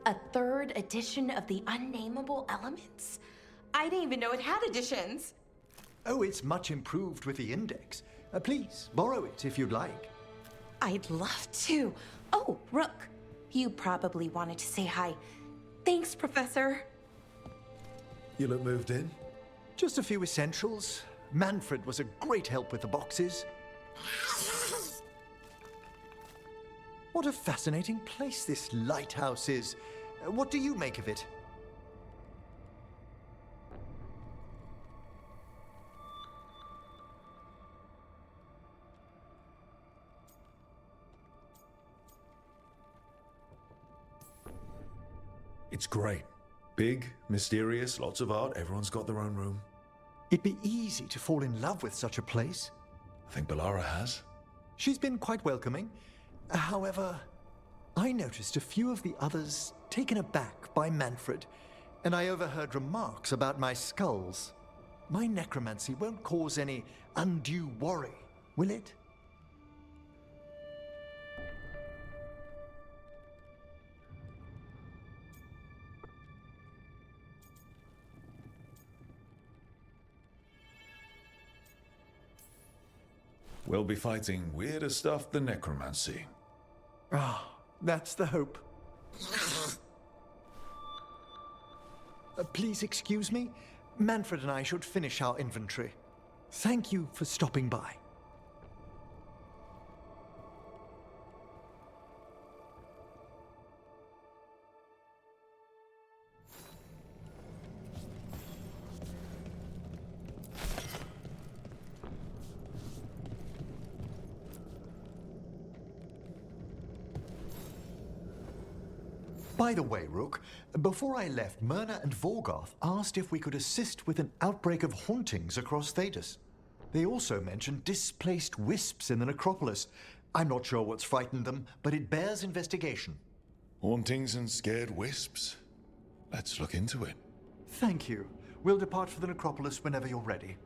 A third edition of the Unnameable Elements? I didn't even know it had editions. Oh, it's much improved with the index. Please, borrow it if you'd like. I'd love to. Oh, Rook, you probably wanted to say hi. Thanks, Professor. You look moved in. Just a few essentials. Manfred was a great help with the boxes. What a fascinating place this lighthouse is. What do you make of it? It's great. Big, mysterious, lots of art. Everyone's got their own room. It'd be easy to fall in love with such a place. I think Balara has. She's been quite welcoming. However, I noticed a few of the others taken aback by Manfred, and I overheard remarks about my skulls. My necromancy won't cause any undue worry, will it? We'll be fighting weirder stuff than necromancy. Ah, that's the hope. Please excuse me. Manfred and I should finish our inventory. Thank you for stopping by. By the way, Rook, before I left, Myrna and Veilguard asked if we could assist with an outbreak of hauntings across Thedas. They also mentioned displaced wisps in the necropolis. I'm not sure what's frightened them, but it bears investigation. Hauntings and scared wisps? Let's look into it. Thank you. We'll depart for the necropolis whenever you're ready.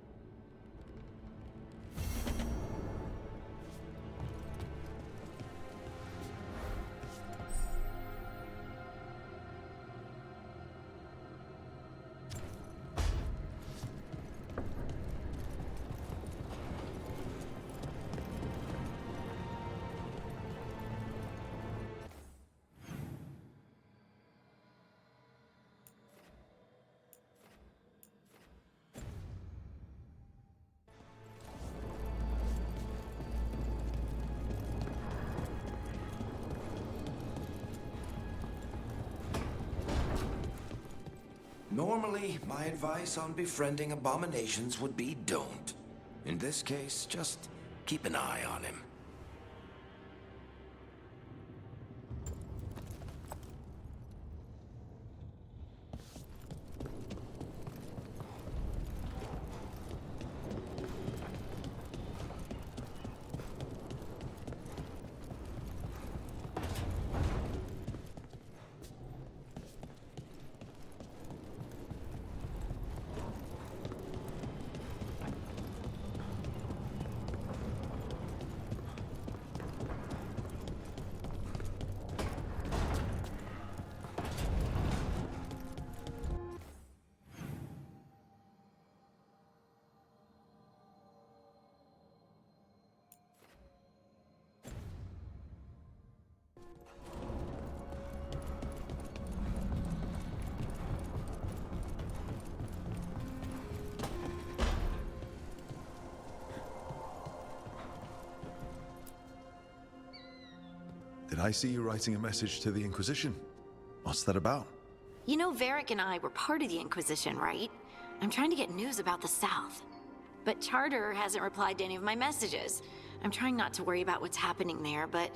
Normally, my advice on befriending abominations would be don't. In this case, just keep an eye on him. Did I see you writing a message to the Inquisition? What's that about? You know Varric and I were part of the Inquisition, right? I'm trying to get news about the South. But Charter hasn't replied to any of my messages. I'm trying not to worry about what's happening there, but...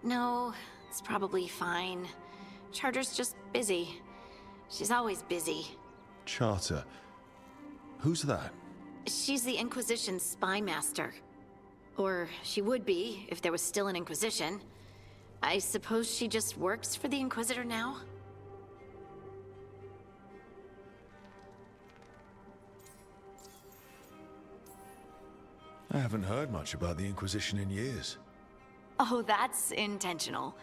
No, it's probably fine. Charter's just busy. She's always busy. Charter. Who's that? She's the Inquisition's spy master. Or she would be, if there was still an Inquisition. I suppose she just works for the Inquisitor now? I haven't heard much about the Inquisition in years. Oh, that's intentional.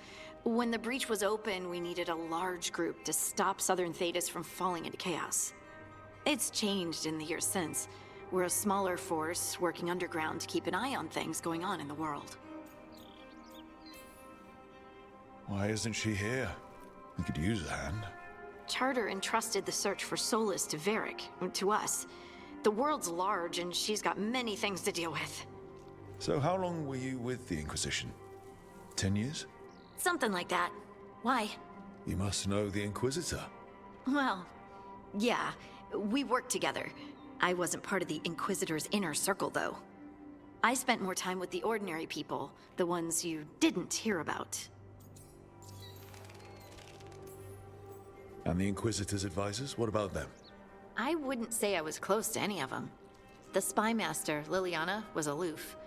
When the breach was open, we needed a large group to stop Southern Thetis from falling into chaos. It's changed in the years since. We're a smaller force working underground to keep an eye on things going on in the world. Why isn't she here? We could use a hand. Charter entrusted the search for Solus to Varric, to us. The world's large and she's got many things to deal with. So how long were you with the Inquisition? 10 years? Something like that. Why? You must know the Inquisitor. Well, yeah, we worked together. I wasn't part of the Inquisitor's inner circle, though. I spent more time with the ordinary people, the ones you didn't hear about. And the Inquisitor's advisors, what about them? I wouldn't say I was close to any of them. The spy master, Liliana, was aloof.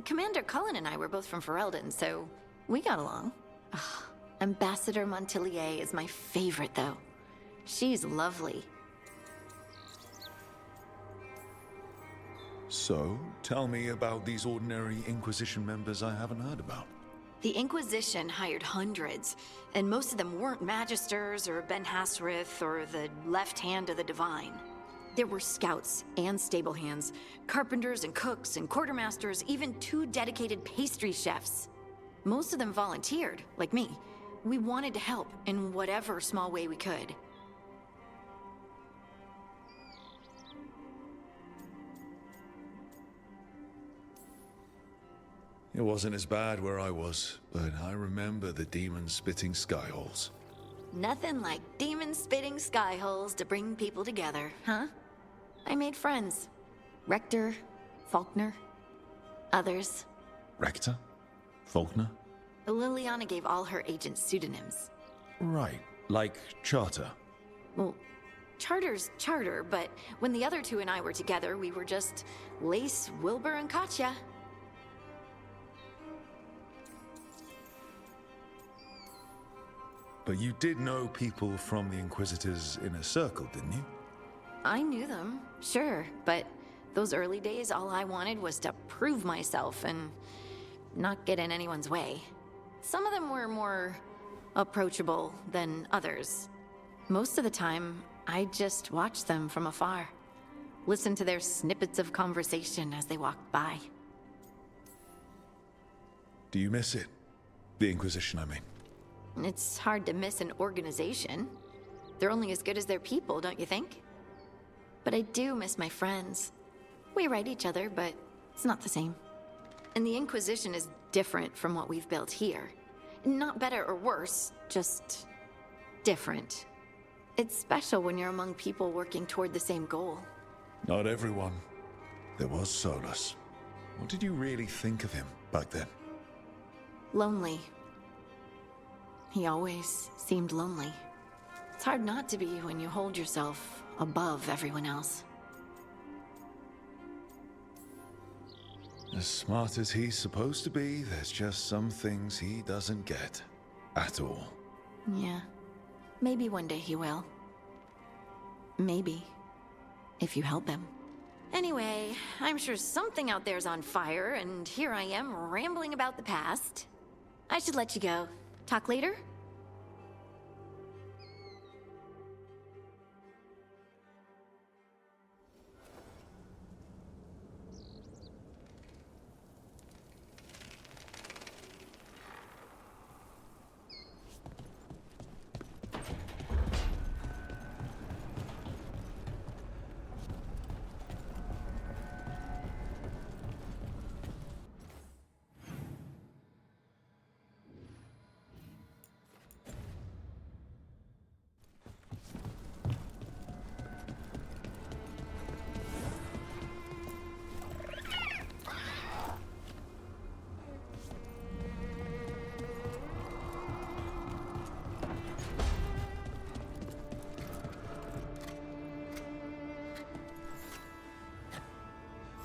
Commander Cullen and I were both from Ferelden, so we got along. Ugh, Ambassador Montillier is my favorite, though. She's lovely. So, tell me about these ordinary Inquisition members I haven't heard about. The Inquisition hired hundreds, and most of them weren't Magisters or Ben Hasrith or the left hand of the Divine. There were scouts and stable hands, carpenters and cooks and quartermasters, even 2 dedicated pastry chefs. Most of them volunteered, like me. We wanted to help in whatever small way we could. It wasn't as bad where I was, but I remember the demons spitting skyholes. Nothing like demon-spitting skyholes to bring people together, huh? I made friends. Rector, Faulkner, others. Rector? Faulkner? Liliana gave all her agents pseudonyms. Right, like Charter. Well, Charter's Charter, but when the other 2 and I were together, we were just Lace, Wilbur, and Katya. But you did know people from the Inquisitor's inner circle, didn't you? I knew them, sure, but those early days, all I wanted was to prove myself and not get in anyone's way. Some of them were more approachable than others. Most of the time, I just watched them from afar, listened to their snippets of conversation as they walked by. Do you miss it? The Inquisition, I mean. It's hard to miss an organization. They're only as good as their people, don't you think? But I do miss my friends. We write each other, but it's not the same. And the Inquisition is different from what we've built here. Not better or worse, just different. It's special when you're among people working toward the same goal. Not everyone. There was Solus. What did you really think of him back then? Lonely. He always seemed lonely. It's hard not to be when you hold yourself above everyone else. As smart as he's supposed to be, there's just some things he doesn't get. At all. Yeah. Maybe one day he will. Maybe. If you help him. Anyway, I'm sure something out there's on fire, and here I am rambling about the past. I should let you go. Talk later?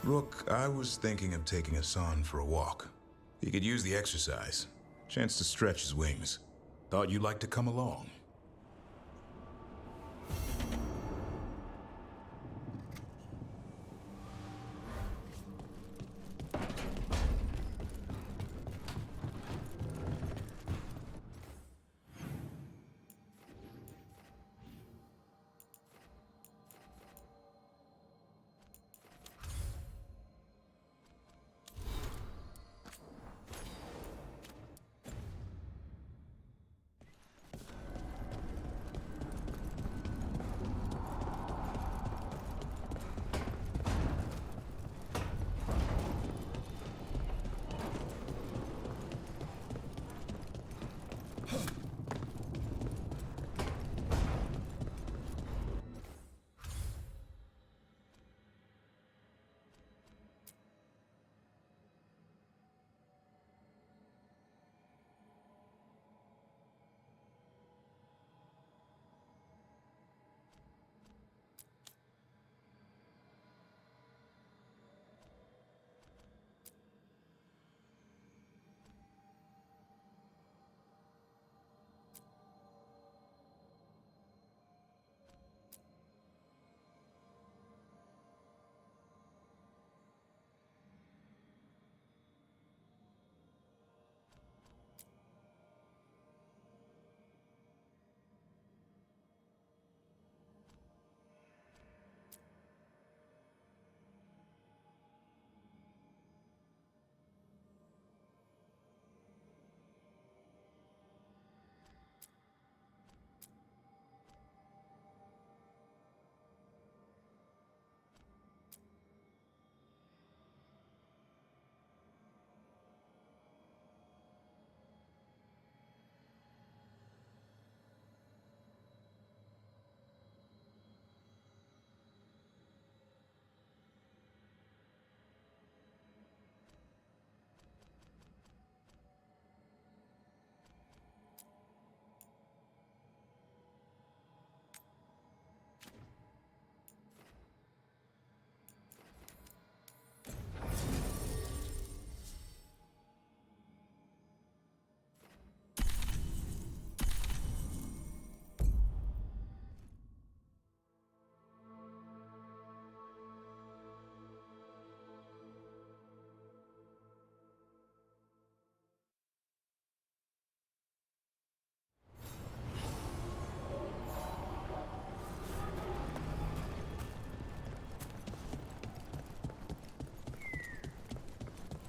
Rook, I was thinking of taking Hassan for a walk. He could use the exercise. Chance to stretch his wings. Thought you'd like to come along.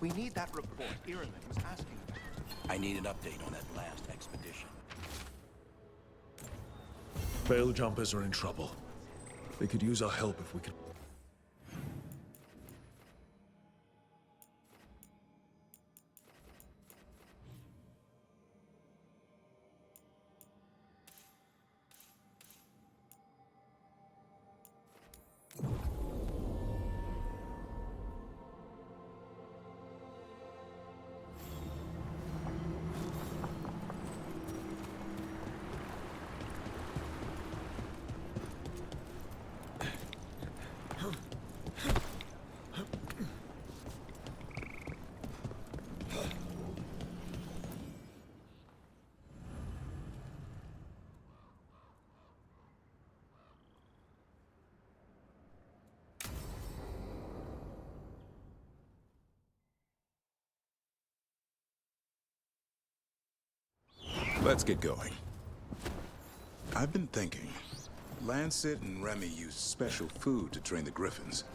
We need that report Irilin was asking about. I need an update on that last expedition. Veil jumpers are in trouble. They could use our help if we could. Let's get going. I've been thinking. Lancet and Remy used special food to train the Griffins.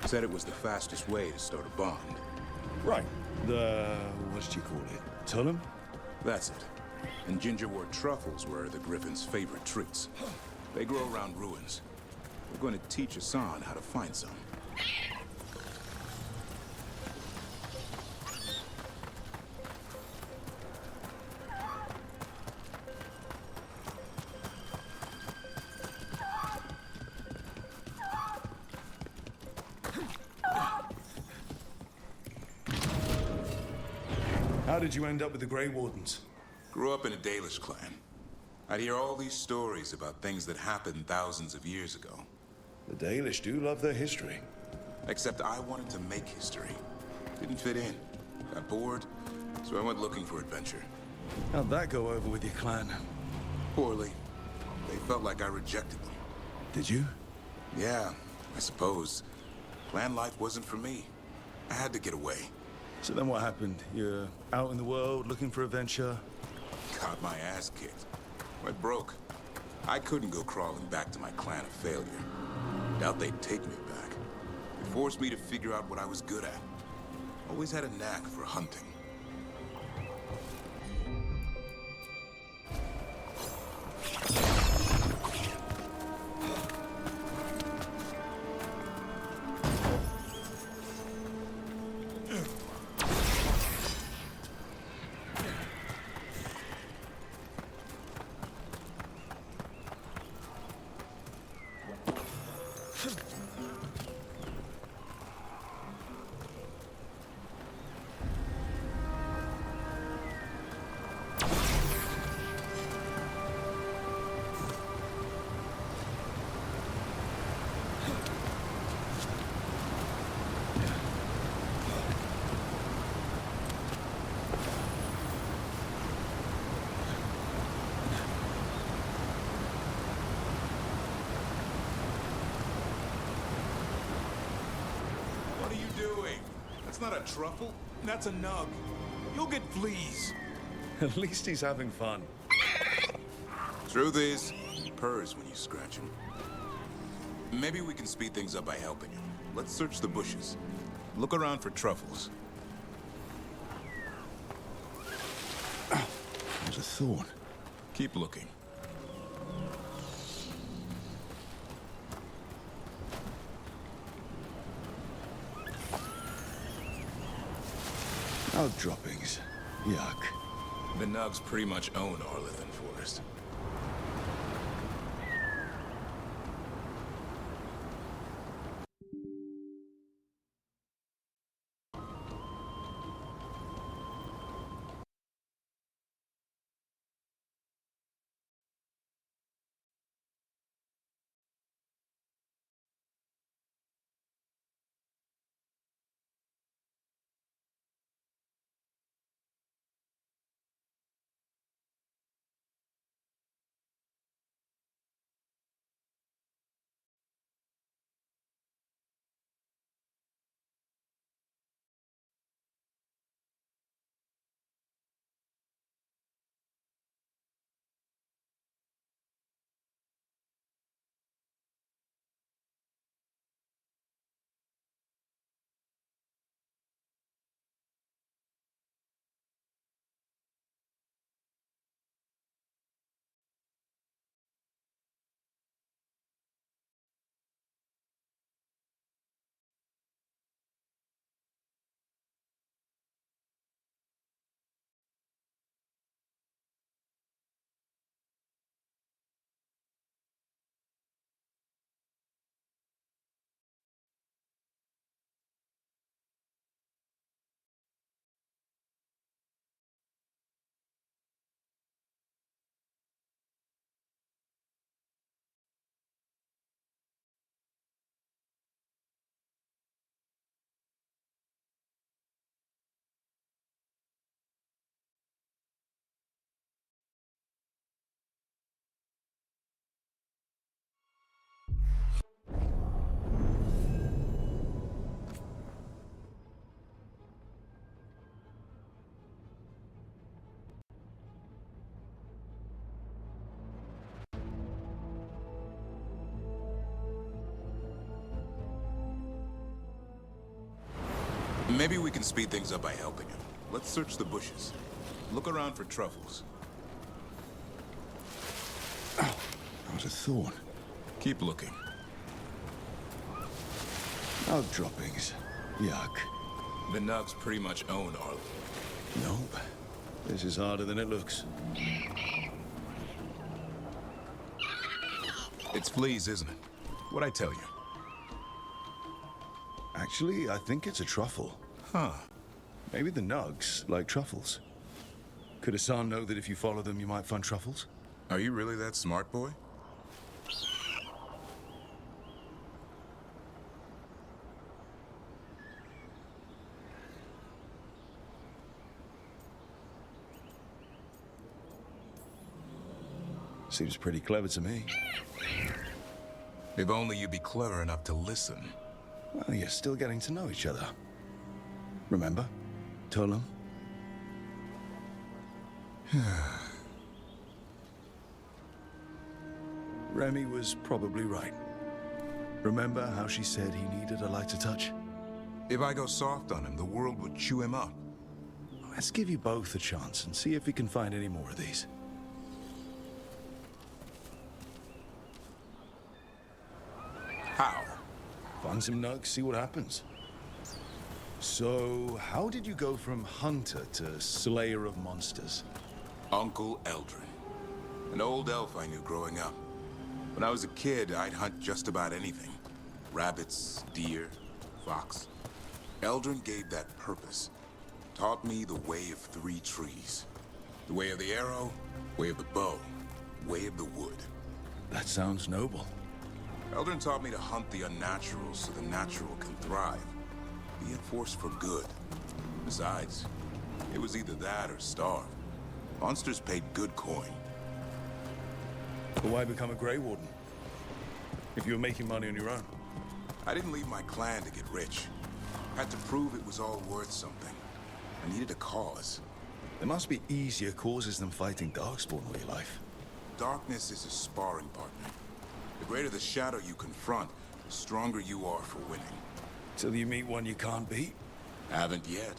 Said it was the fastest way to start a bond. Right. What did you call it? Tullum? That's it. And gingerwort truffles were the Griffins' favorite treats. They grow around ruins. We're going to teach Hassan how to find some. How did you end up with the Grey Wardens? Grew up in a Dalish clan. I'd hear all these stories about things that happened thousands of years ago. The Dalish do love their history. Except I wanted to make history. Didn't fit in. Got bored, so I went looking for adventure. How'd that go over with your clan? Poorly. They felt like I rejected them. Did you? Yeah, I suppose. Clan life wasn't for me. I had to get away. So then what happened? You're out in the world looking for adventure? Got my ass kicked. Went broke. I couldn't go crawling back to my clan of failure. Doubt they'd take me back. It forced me to figure out what I was good at. Always had a knack for hunting. What are you doing? That's not a truffle. That's a nug. You'll get fleas. At least he's having fun. Truth is, he purrs when you scratch him. Maybe we can speed things up by helping him. Let's search the bushes. Look around for truffles. There's a thorn. Keep looking. Outdroppings. Yuck. The Nugs pretty much own Arlithan Forest. Maybe we can speed things up by helping him. Let's search the bushes. Look around for truffles. That was a thorn. Keep looking. Nug droppings. Yuck. The Nugs pretty much own Arlo. Nope. This is harder than it looks. It's fleas, isn't it? What'd I tell you? Actually, I think it's a truffle. Huh. Maybe the Nugs like truffles. Could Hassan know that if you follow them, you might find truffles? Are you really that smart, boy? Seems pretty clever to me. If only you'd be clever enough to listen. Well, you're still getting to know each other. Remember? Tolam? Remy was probably right. Remember how she said he needed a lighter touch? If I go soft on him, the world would chew him up. Let's give you both a chance and see if we can find any more of these. How? Find some nugs, see what happens. So, how did you go from hunter to slayer of monsters? Uncle Eldrin. An old elf I knew growing up. When I was a kid, I'd hunt just about anything. Rabbits, deer, fox. Eldrin gave that purpose. Taught me the way of 3 trees. The way of the arrow, way of the bow, way of the wood. That sounds noble. Eldrin taught me to hunt the unnatural so the natural can thrive. Be a force for good. Besides, it was either that or starve. Monsters paid good coin. But why become a Grey Warden? If you were making money on your own. I didn't leave my clan to get rich. Had to prove it was all worth something. I needed a cause. There must be easier causes than fighting Darkspawn all your life. Darkness is a sparring partner. The greater the shadow you confront, the stronger you are for winning. Till you meet one you can't beat? Haven't yet.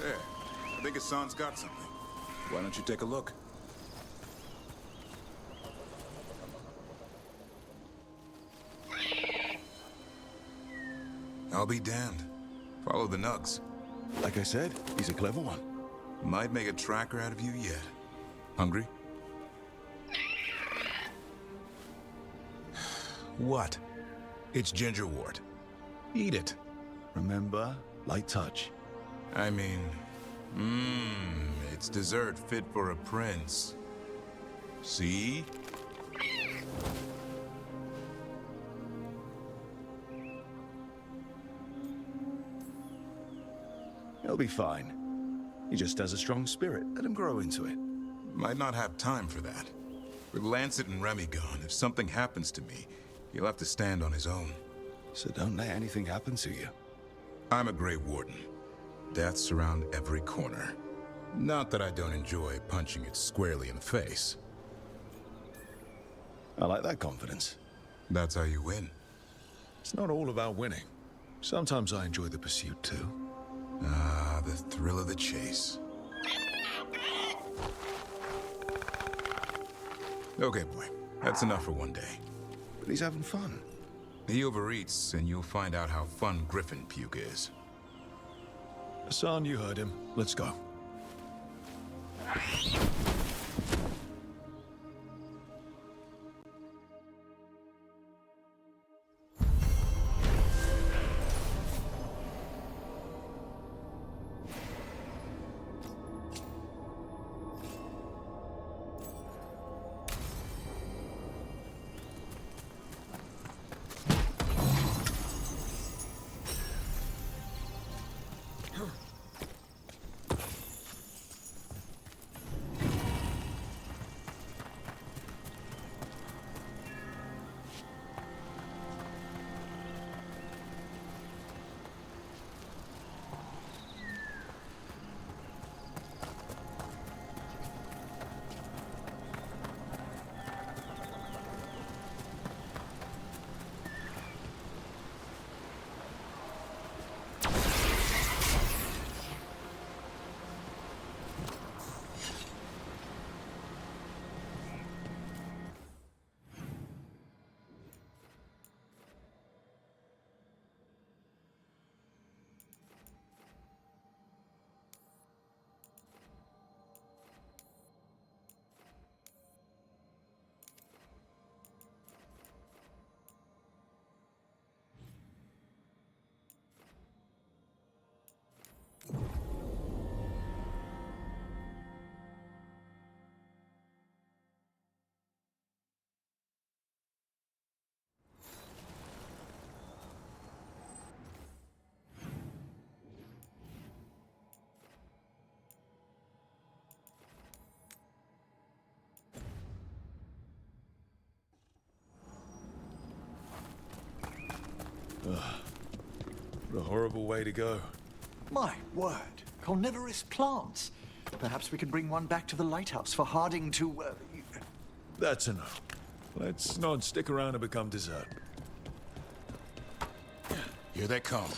There. I think Hassan's got something. Why don't you take a look? I'll be damned. Follow the nugs. Like I said, he's a clever one. Might make a tracker out of you yet. Hungry? What? It's gingerwort. Eat it. Remember, light touch. I mean, it's dessert fit for a prince. See? He'll be fine. He just has a strong spirit. Let him grow into it. Might not have time for that. With Lancet and Remy gone, if something happens to me, he'll have to stand on his own. So don't let anything happen to you. I'm a Grey Warden. Death's around every corner. Not that I don't enjoy punching it squarely in the face. I like that confidence. That's how you win. It's not all about winning. Sometimes I enjoy the pursuit too. Ah, the thrill of the chase. Okay, boy. That's enough for one day. But he's having fun. He overeats, and you'll find out how fun Griffin puke is. Hassan, you heard him. Let's go. What a horrible way to go. My word, carnivorous plants. Perhaps we can bring one back to the lighthouse for Harding to, That's enough. Let's not stick around and become dessert. Here they come.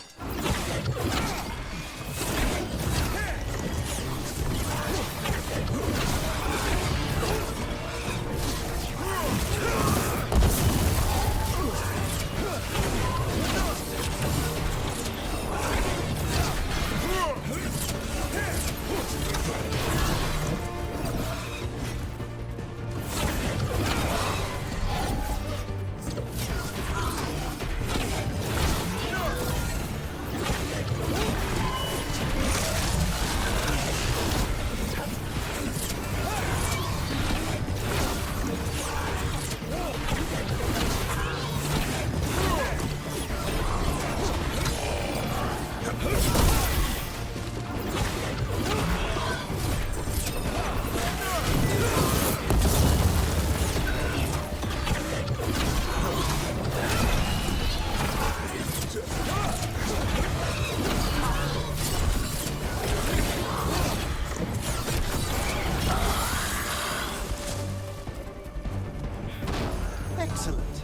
excellent.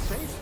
Safe.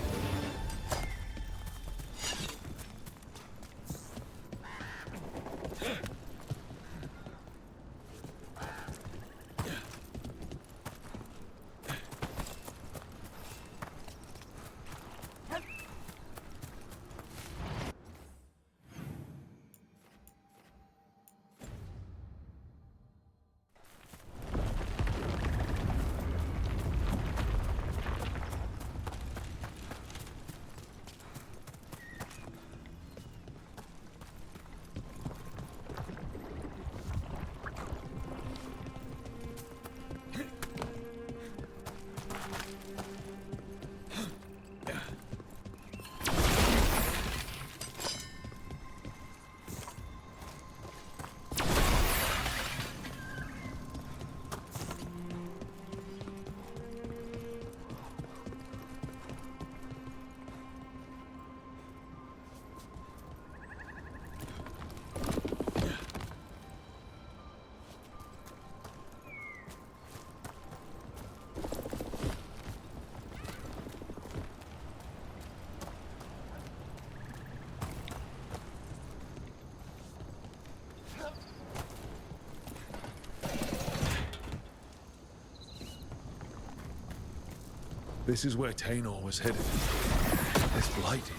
This is where Tainor was headed. There's blight here.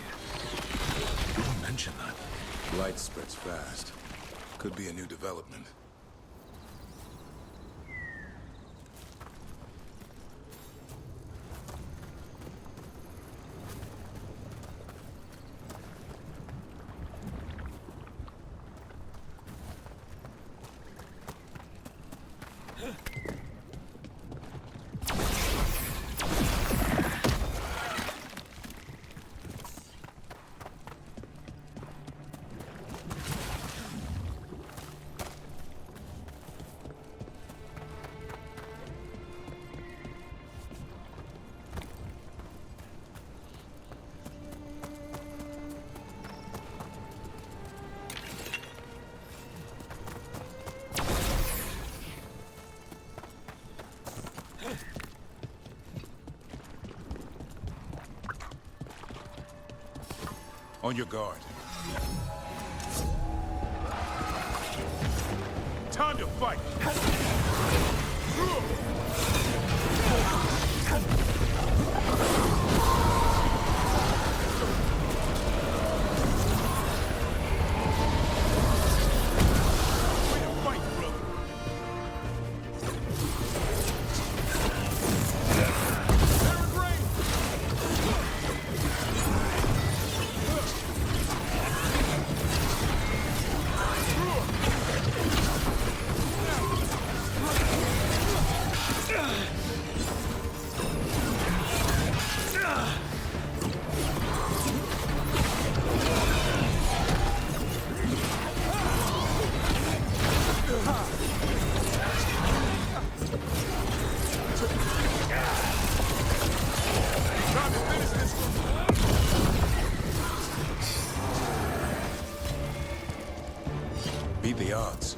You didn't mention that. Light spreads fast. Could be a new development. On your guard. Time to fight! Beat the odds.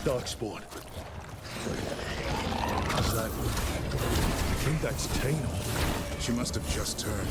Darkspawn. How's that? I think that's Tainor. She must have just turned.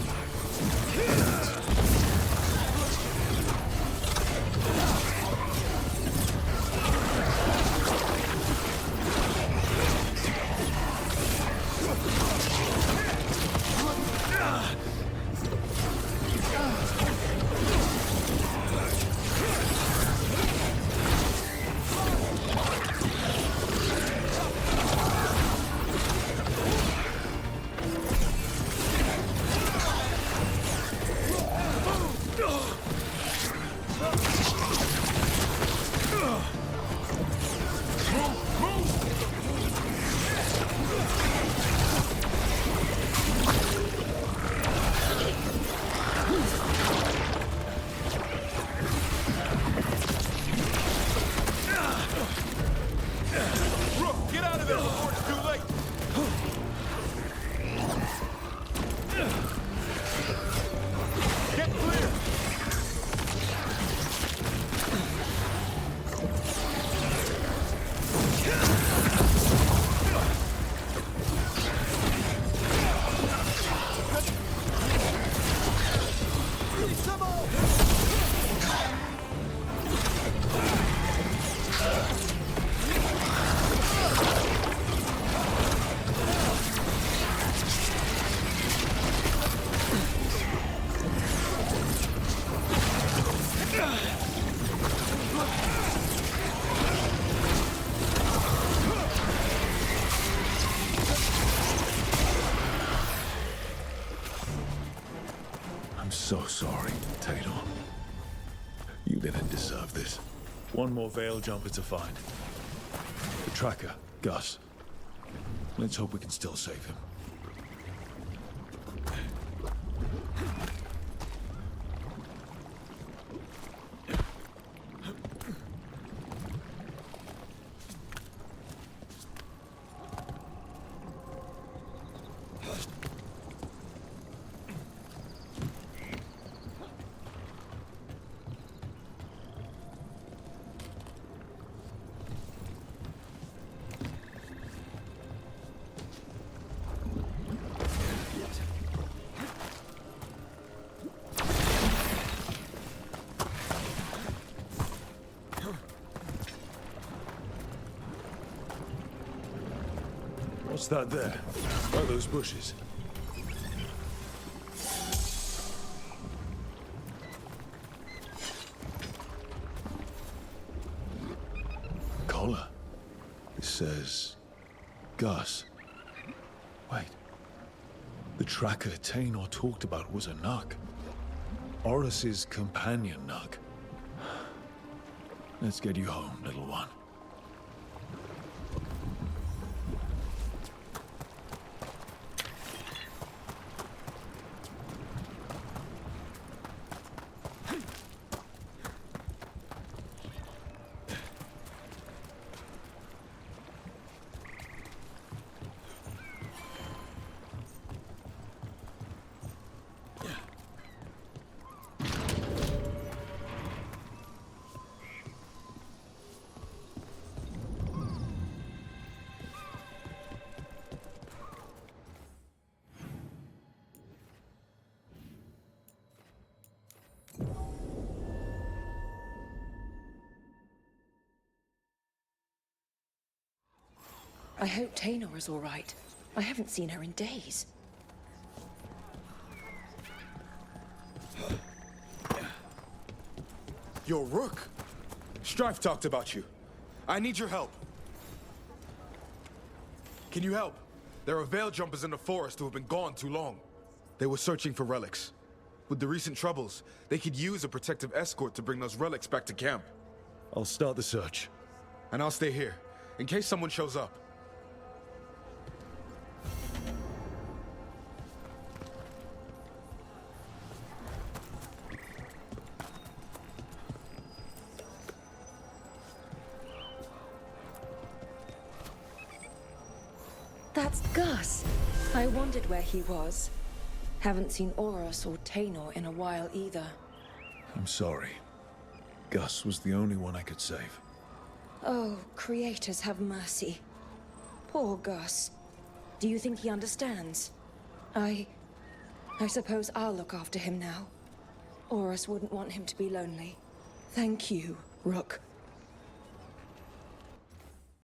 I'm so sorry, Tainor. You didn't deserve this. One more Veil jumper to find. The tracker, Gus. Let's hope we can still save him. What's that there? By those bushes. Collar. It says... Gus. Wait. The tracker Tainor talked about was a Nug. Oris's companion Nug. Let's get you home, little one. I hope Tainor is all right. I haven't seen her in days. Yo, Rook! Strife talked about you. I need your help. Can you help? There are veil jumpers in the forest who have been gone too long. They were searching for relics. With the recent troubles, they could use a protective escort to bring those relics back to camp. I'll start the search. And I'll stay here, in case someone shows up. That's Gus. I wondered where he was. Haven't seen Oros or Tainor in a while either. I'm sorry. Gus was the only one I could save. Oh, creators have mercy. Poor Gus. Do you think he understands? I suppose I'll look after him now. Oros wouldn't want him to be lonely. Thank you, Rook.